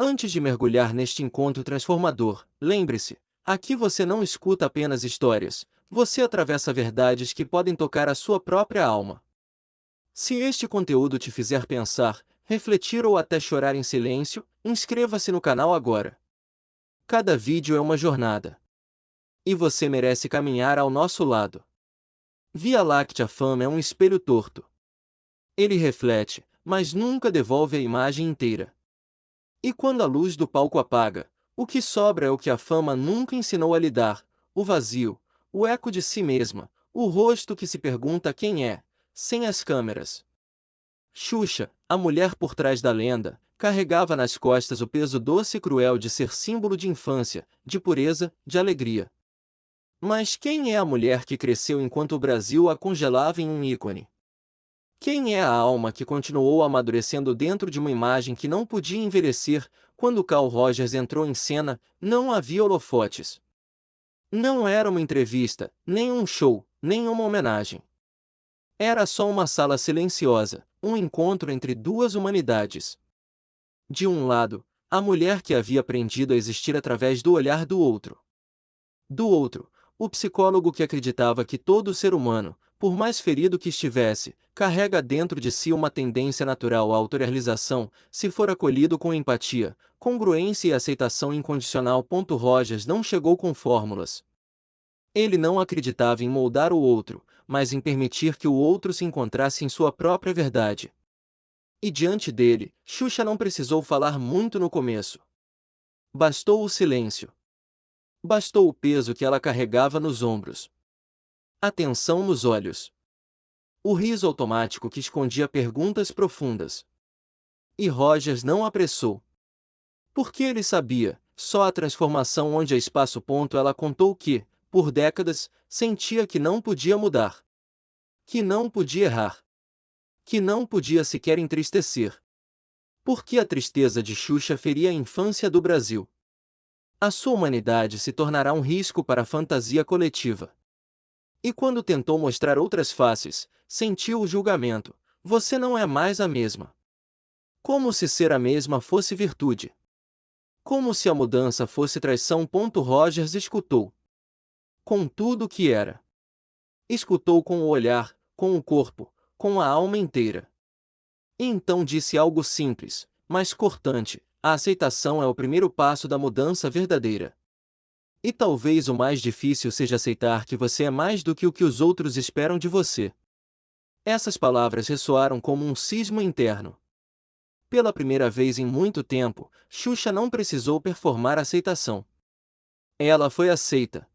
Antes de mergulhar neste encontro transformador, lembre-se, aqui você não escuta apenas histórias, você atravessa verdades que podem tocar a sua própria alma. Se este conteúdo te fizer pensar, refletir ou até chorar em silêncio, inscreva-se no canal agora. Cada vídeo é uma jornada. E você merece caminhar ao nosso lado. Via Láctea Fama é um espelho torto. Ele reflete, mas nunca devolve a imagem inteira. E quando a luz do palco apaga, o que sobra é o que a fama nunca ensinou a lidar: o vazio, o eco de si mesma, o rosto que se pergunta quem é, sem as câmeras. Xuxa, a mulher por trás da lenda, carregava nas costas o peso doce e cruel de ser símbolo de infância, de pureza, de alegria. Mas quem é a mulher que cresceu enquanto o Brasil a congelava em um ícone? Quem é a alma que continuou amadurecendo dentro de uma imagem que não podia envelhecer? Quando Carl Rogers entrou em cena, não havia holofotes. Não era uma entrevista, nem um show, nem uma homenagem. Era só uma sala silenciosa, um encontro entre duas humanidades. De um lado, a mulher que havia aprendido a existir através do olhar do outro. Do outro, o psicólogo que acreditava que todo ser humano, por mais ferido que estivesse, carrega dentro de si uma tendência natural à autorrealização, se for acolhido com empatia, congruência e aceitação incondicional. Rogers não chegou com fórmulas. Ele não acreditava em moldar o outro, mas em permitir que o outro se encontrasse em sua própria verdade. E diante dele, Xuxa não precisou falar muito no começo. Bastou o silêncio. Bastou o peso que ela carregava nos ombros. A tensão nos olhos. O riso automático que escondia perguntas profundas. E Rogers não apressou. Porque ele sabia, só a transformação onde há espaço. Ela contou que, por décadas, sentia que não podia mudar. Que não podia errar. Que não podia sequer entristecer. Porque a tristeza de Xuxa feria a infância do Brasil. A sua humanidade se tornará um risco para a fantasia coletiva. E quando tentou mostrar outras faces, sentiu o julgamento: você não é mais a mesma. Como se ser a mesma fosse virtude. Como se a mudança fosse traição. Rogers escutou. Com tudo o que era. Escutou com o olhar, com o corpo, com a alma inteira. E então disse algo simples, mas cortante: a aceitação é o primeiro passo da mudança verdadeira. E talvez o mais difícil seja aceitar que você é mais do que o que os outros esperam de você. Essas palavras ressoaram como um sismo interno. Pela primeira vez em muito tempo, Xuxa não precisou performar aceitação. Ela foi aceita.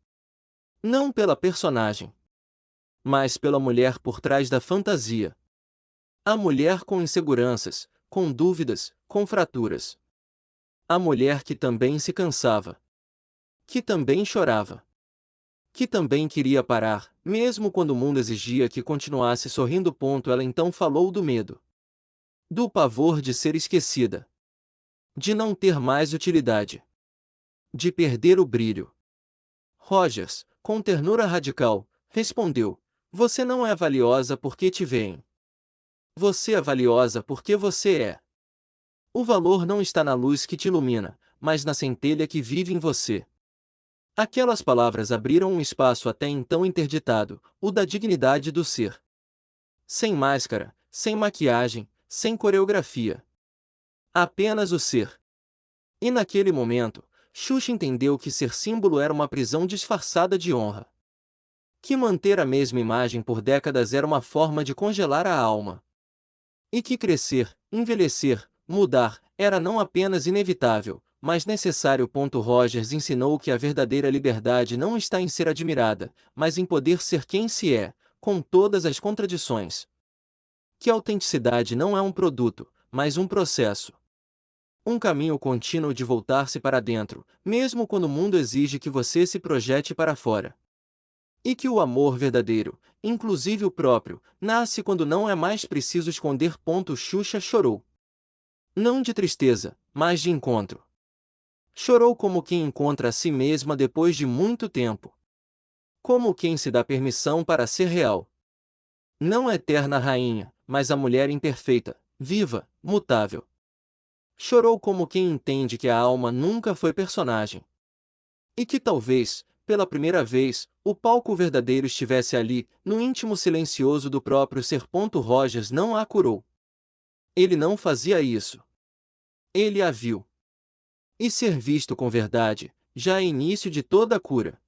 Não pela personagem, mas pela mulher por trás da fantasia. A mulher com inseguranças, com dúvidas, com fraturas. A mulher que também se cansava. Que também chorava. Que também queria parar, mesmo quando o mundo exigia que continuasse sorrindo. Ela então falou do medo. Do pavor de ser esquecida. De não ter mais utilidade. De perder o brilho. Rogers, com ternura radical, respondeu: você não é valiosa porque te veem. Você é valiosa porque você é. O valor não está na luz que te ilumina, mas na centelha que vive em você. Aquelas palavras abriram um espaço até então interditado, o da dignidade do ser. Sem máscara, sem maquiagem, sem coreografia. Apenas o ser. E naquele momento, Xuxa entendeu que ser símbolo era uma prisão disfarçada de honra. Que manter a mesma imagem por décadas era uma forma de congelar a alma. E que crescer, envelhecer, mudar, era não apenas inevitável, mas necessário. Rogers ensinou que a verdadeira liberdade não está em ser admirada, mas em poder ser quem se é, com todas as contradições. Que a autenticidade não é um produto, mas um processo. Um caminho contínuo de voltar-se para dentro, mesmo quando o mundo exige que você se projete para fora. E que o amor verdadeiro, inclusive o próprio, nasce quando não é mais preciso esconder. Xuxa chorou. Não de tristeza, mas de encontro. Chorou como quem encontra a si mesma depois de muito tempo. Como quem se dá permissão para ser real. Não a eterna rainha, mas a mulher imperfeita, viva, mutável. Chorou como quem entende que a alma nunca foi personagem. E que talvez, pela primeira vez, o palco verdadeiro estivesse ali, no íntimo silencioso do próprio ser. Rogers não a curou. Ele não fazia isso. Ele a viu. E ser visto com verdade, já é início de toda a cura.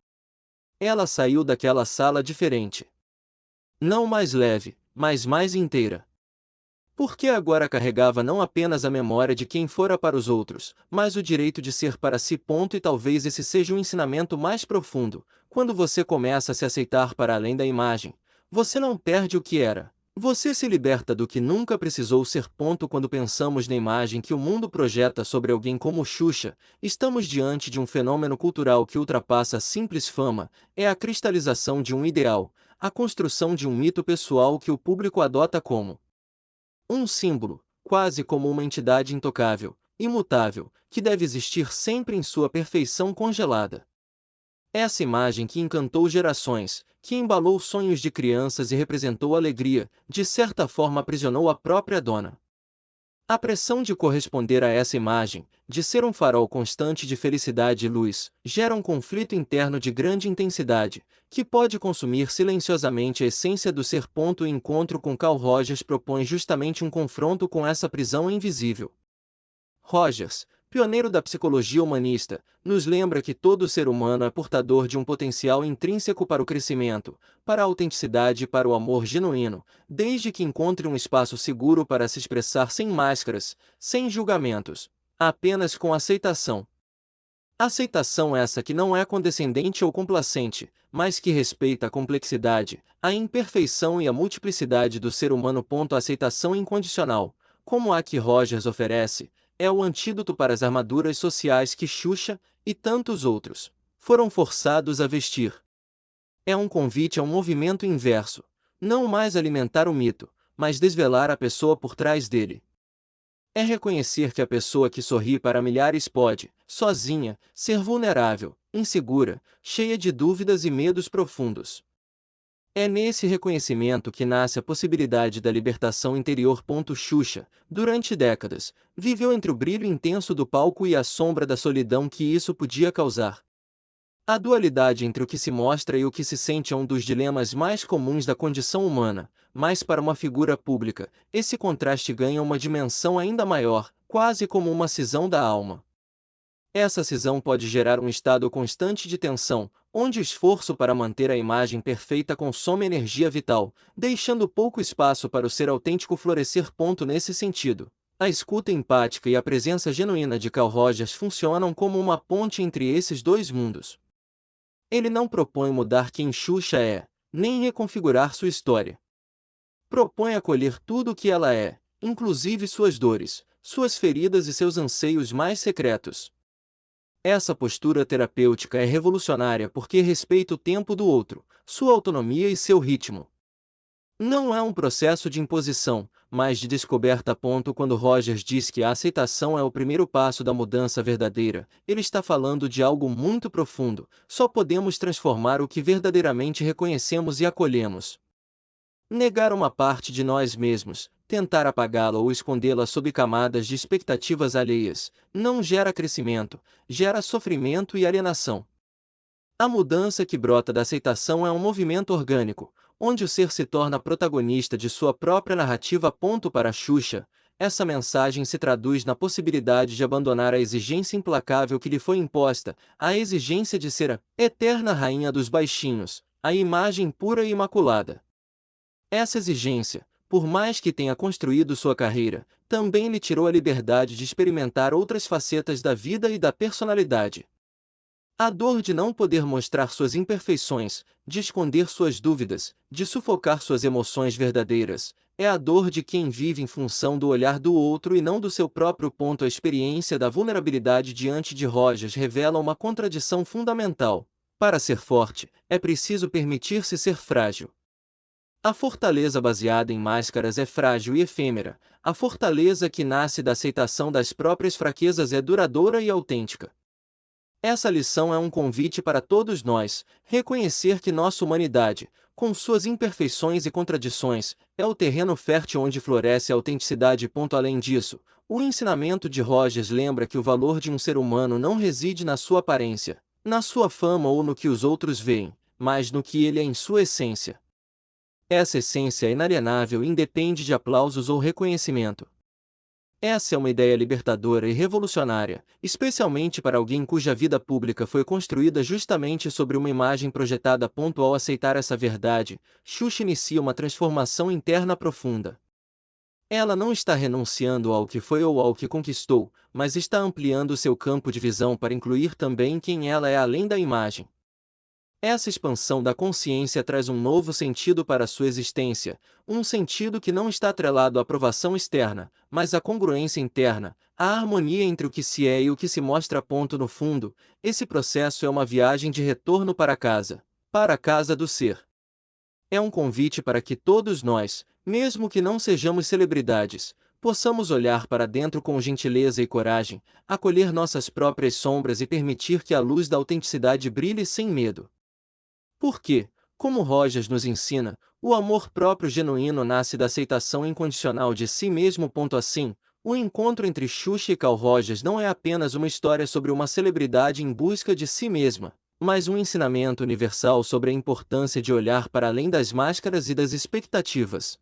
Ela saiu daquela sala diferente. Não mais leve, mas mais inteira. Porque agora carregava não apenas a memória de quem fora para os outros, mas o direito de ser para si. E talvez esse seja o ensinamento mais profundo. Quando você começa a se aceitar para além da imagem, você não perde o que era. Você se liberta do que nunca precisou ser. Quando pensamos na imagem que o mundo projeta sobre alguém como Xuxa, estamos diante de um fenômeno cultural que ultrapassa a simples fama, é a cristalização de um ideal, a construção de um mito pessoal que o público adota como um símbolo, quase como uma entidade intocável, imutável, que deve existir sempre em sua perfeição congelada. Essa imagem que encantou gerações, que embalou sonhos de crianças e representou alegria, de certa forma aprisionou a própria dona. A pressão de corresponder a essa imagem, de ser um farol constante de felicidade e luz, gera um conflito interno de grande intensidade, que pode consumir silenciosamente a essência do ser. O encontro com Carl Rogers propõe justamente um confronto com essa prisão invisível. Rogers, pioneiro da psicologia humanista, nos lembra que todo ser humano é portador de um potencial intrínseco para o crescimento, para a autenticidade e para o amor genuíno, desde que encontre um espaço seguro para se expressar sem máscaras, sem julgamentos, apenas com aceitação. Aceitação essa que não é condescendente ou complacente, mas que respeita a complexidade, a imperfeição e a multiplicidade do ser humano. A aceitação incondicional, como a que Rogers oferece, é o antídoto para as armaduras sociais que Xuxa, e tantos outros, foram forçados a vestir. É um convite a um movimento inverso, não mais alimentar o mito, mas desvelar a pessoa por trás dele. É reconhecer que a pessoa que sorri para milhares pode, sozinha, ser vulnerável, insegura, cheia de dúvidas e medos profundos. É nesse reconhecimento que nasce a possibilidade da libertação interior. Xuxa, durante décadas, viveu entre o brilho intenso do palco e a sombra da solidão que isso podia causar. A dualidade entre o que se mostra e o que se sente é um dos dilemas mais comuns da condição humana, mas para uma figura pública, esse contraste ganha uma dimensão ainda maior, quase como uma cisão da alma. Essa cisão pode gerar um estado constante de tensão, onde o esforço para manter a imagem perfeita consome energia vital, deixando pouco espaço para o ser autêntico florescer. Nesse sentido, a escuta empática e a presença genuína de Carl Rogers funcionam como uma ponte entre esses dois mundos. Ele não propõe mudar quem Xuxa é, nem reconfigurar sua história. Propõe acolher tudo o que ela é, inclusive suas dores, suas feridas e seus anseios mais secretos. Essa postura terapêutica é revolucionária porque respeita o tempo do outro, sua autonomia e seu ritmo. Não é um processo de imposição, mas de descoberta. Quando Rogers diz que a aceitação é o primeiro passo da mudança verdadeira, ele está falando de algo muito profundo. Só podemos transformar o que verdadeiramente reconhecemos e acolhemos. Negar uma parte de nós mesmos, tentar apagá-la ou escondê-la sob camadas de expectativas alheias, não gera crescimento, gera sofrimento e alienação. A mudança que brota da aceitação é um movimento orgânico, onde o ser se torna protagonista de sua própria narrativa. Para Xuxa, essa mensagem se traduz na possibilidade de abandonar a exigência implacável que lhe foi imposta, a exigência de ser a eterna rainha dos baixinhos, a imagem pura e imaculada. Essa exigência, por mais que tenha construído sua carreira, também lhe tirou a liberdade de experimentar outras facetas da vida e da personalidade. A dor de não poder mostrar suas imperfeições, de esconder suas dúvidas, de sufocar suas emoções verdadeiras, é a dor de quem vive em função do olhar do outro e não do seu próprio. A experiência da vulnerabilidade diante de Rogers revela uma contradição fundamental. Para ser forte, é preciso permitir-se ser frágil. A fortaleza baseada em máscaras é frágil e efêmera, a fortaleza que nasce da aceitação das próprias fraquezas é duradoura e autêntica. Essa lição é um convite para todos nós, reconhecer que nossa humanidade, Com suas imperfeições e contradições, é o terreno fértil onde floresce a autenticidade. Além disso, o ensinamento de Rogers lembra que o valor de um ser humano não reside na sua aparência, na sua fama ou no que os outros veem, mas no que ele é em sua essência. Essa essência é inalienável e independe de aplausos ou reconhecimento. Essa é uma ideia libertadora e revolucionária, especialmente para alguém cuja vida pública foi construída justamente sobre uma imagem projetada. Ao aceitar essa verdade, Xuxa inicia uma transformação interna profunda. Ela não está renunciando ao que foi ou ao que conquistou, mas está ampliando seu campo de visão para incluir também quem ela é além da imagem. Essa expansão da consciência traz um novo sentido para sua existência, um sentido que não está atrelado à aprovação externa, mas à congruência interna, à harmonia entre o que se é e o que se mostra. No fundo, esse processo é uma viagem de retorno para a casa do ser. É um convite para que todos nós, mesmo que não sejamos celebridades, possamos olhar para dentro com gentileza e coragem, acolher nossas próprias sombras e permitir que a luz da autenticidade brilhe sem medo. Porque, como Rogers nos ensina, o amor próprio genuíno nasce da aceitação incondicional de si mesmo. Assim, o encontro entre Xuxa e Carl Rogers não é apenas uma história sobre uma celebridade em busca de si mesma, mas um ensinamento universal sobre a importância de olhar para além das máscaras e das expectativas.